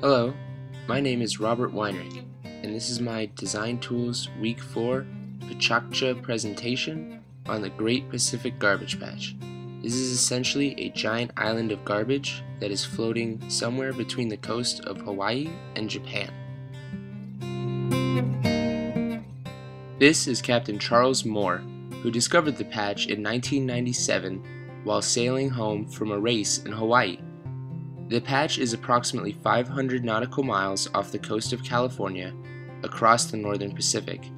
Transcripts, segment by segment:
Hello, my name is Robert Weinrich, and this is my Design Tools Week 4 Pecha presentation on the Great Pacific Garbage Patch. This is essentially a giant island of garbage that is floating somewhere between the coast of Hawaii and Japan. This is Captain Charles Moore, who discovered the patch in 1997 while sailing home from a race in Hawaii. The patch is approximately 500 nautical miles off the coast of California across the northern Pacific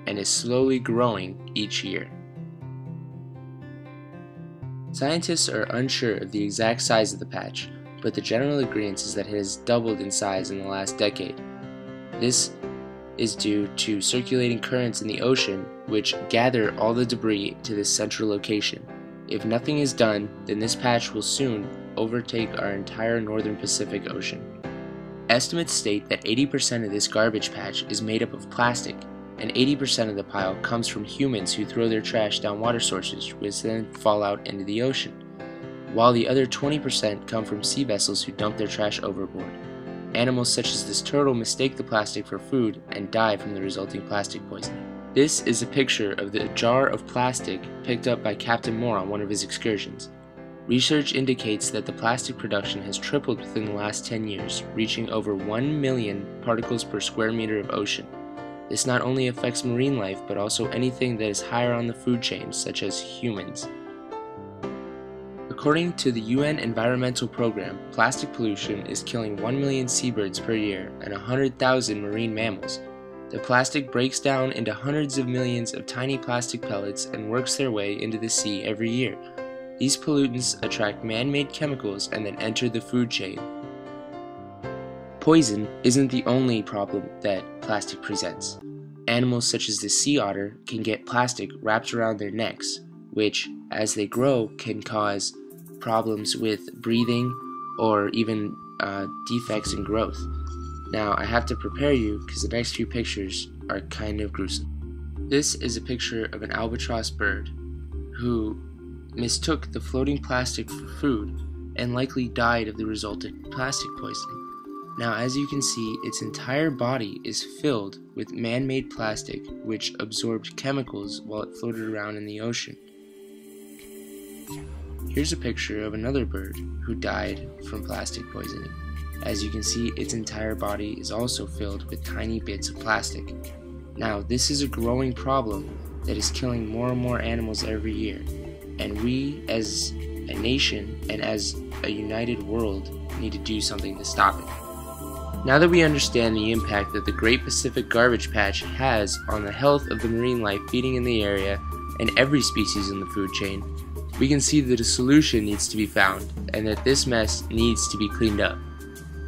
and is slowly growing each year. Scientists are unsure of the exact size of the patch, but the general agreement is that it has doubled in size in the last decade. This is due to circulating currents in the ocean which gather all the debris to this central location. If nothing is done, then this patch will soon overtake our entire northern Pacific Ocean. Estimates state that 80% of this garbage patch is made up of plastic, and 80% of the pile comes from humans who throw their trash down water sources, which then fall out into the ocean, while the other 20% come from sea vessels who dump their trash overboard. Animals such as this turtle mistake the plastic for food and die from the resulting plastic poisoning. This is a picture of the jar of plastic picked up by Captain Moore on one of his excursions. Research indicates that the plastic production has tripled within the last 10 years, reaching over 1 million particles per square meter of ocean. This not only affects marine life, but also anything that is higher on the food chain, such as humans. According to the UN Environmental Program, plastic pollution is killing 1 million seabirds per year and 100,000 marine mammals. The plastic breaks down into hundreds of millions of tiny plastic pellets and works their way into the sea every year. These pollutants attract man-made chemicals and then enter the food chain. Poison isn't the only problem that plastic presents. Animals such as the sea otter can get plastic wrapped around their necks, which, as they grow, can cause problems with breathing or even defects in growth. Now, I have to prepare you because the next few pictures are kind of gruesome. This is a picture of an albatross bird who mistook the floating plastic for food and likely died of the resultant plastic poisoning. Now, as you can see, its entire body is filled with man-made plastic which absorbed chemicals while it floated around in the ocean. Here's a picture of another bird who died from plastic poisoning. As you can see, its entire body is also filled with tiny bits of plastic. Now, this is a growing problem that is killing more and more animals every year, and we as a nation and as a united world need to do something to stop it. Now that we understand the impact that the Great Pacific Garbage Patch has on the health of the marine life feeding in the area and every species in the food chain, we can see that a solution needs to be found and that this mess needs to be cleaned up.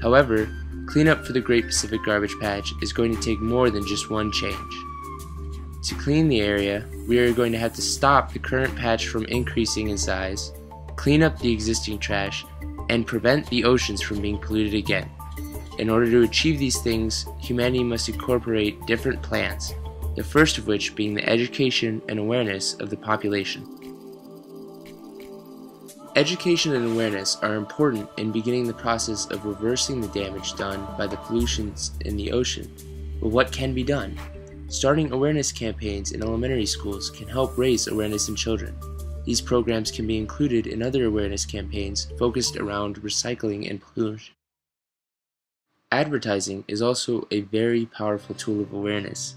However, cleanup for the Great Pacific Garbage Patch is going to take more than just one change. To clean the area, we are going to have to stop the current patch from increasing in size, clean up the existing trash, and prevent the oceans from being polluted again. In order to achieve these things, humanity must incorporate different plans, the first of which being the education and awareness of the population. Education and awareness are important in beginning the process of reversing the damage done by the pollutions in the ocean. But what can be done? Starting awareness campaigns in elementary schools can help raise awareness in children. These programs can be included in other awareness campaigns focused around recycling and pollution. Advertising is also a very powerful tool of awareness.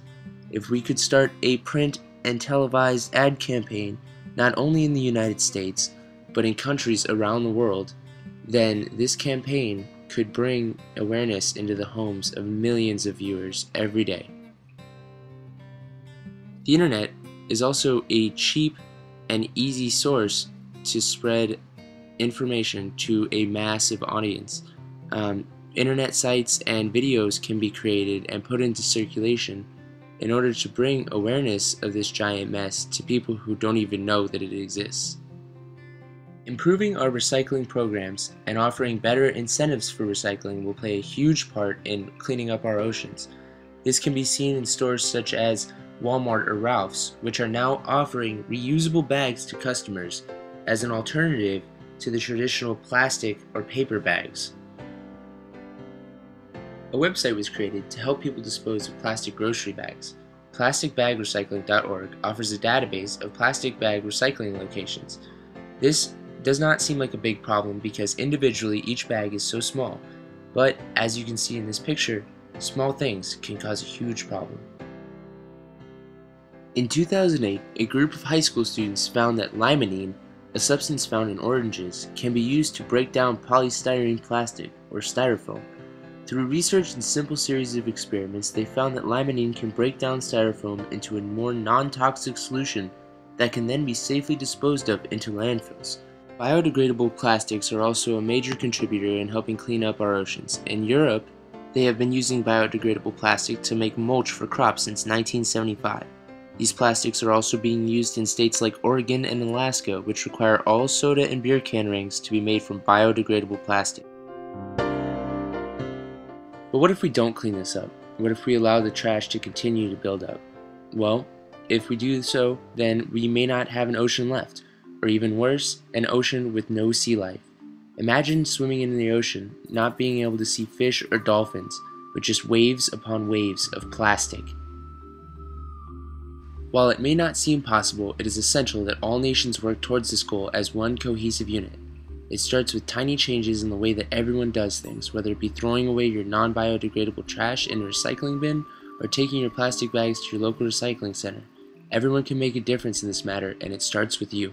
If we could start a print and televised ad campaign, not only in the United States, but in countries around the world, then this campaign could bring awareness into the homes of millions of viewers every day. The internet is also a cheap and easy source to spread information to a massive audience. Internet sites and videos can be created and put into circulation in order to bring awareness of this giant mess to people who don't even know that it exists. Improving our recycling programs and offering better incentives for recycling will play a huge part in cleaning up our oceans. This can be seen in stores such as Walmart or Ralph's, which are now offering reusable bags to customers as an alternative to the traditional plastic or paper bags. A website was created to help people dispose of plastic grocery bags. PlasticBagRecycling.org offers a database of plastic bag recycling locations. This does not seem like a big problem because individually each bag is so small, but as you can see in this picture, small things can cause a huge problem. In 2008, a group of high school students found that limonene, a substance found in oranges, can be used to break down polystyrene plastic, or styrofoam. Through research and simple series of experiments, they found that limonene can break down styrofoam into a more non-toxic solution that can then be safely disposed of into landfills. Biodegradable plastics are also a major contributor in helping clean up our oceans. In Europe, they have been using biodegradable plastic to make mulch for crops since 1975. These plastics are also being used in states like Oregon and Alaska, which require all soda and beer can rings to be made from biodegradable plastic. But what if we don't clean this up? What if we allow the trash to continue to build up? Well, if we do so, then we may not have an ocean left, or even worse, an ocean with no sea life. Imagine swimming in the ocean, not being able to see fish or dolphins, but just waves upon waves of plastic. While it may not seem possible, it is essential that all nations work towards this goal as one cohesive unit. It starts with tiny changes in the way that everyone does things, whether it be throwing away your non-biodegradable trash in a recycling bin or taking your plastic bags to your local recycling center. Everyone can make a difference in this matter, and it starts with you.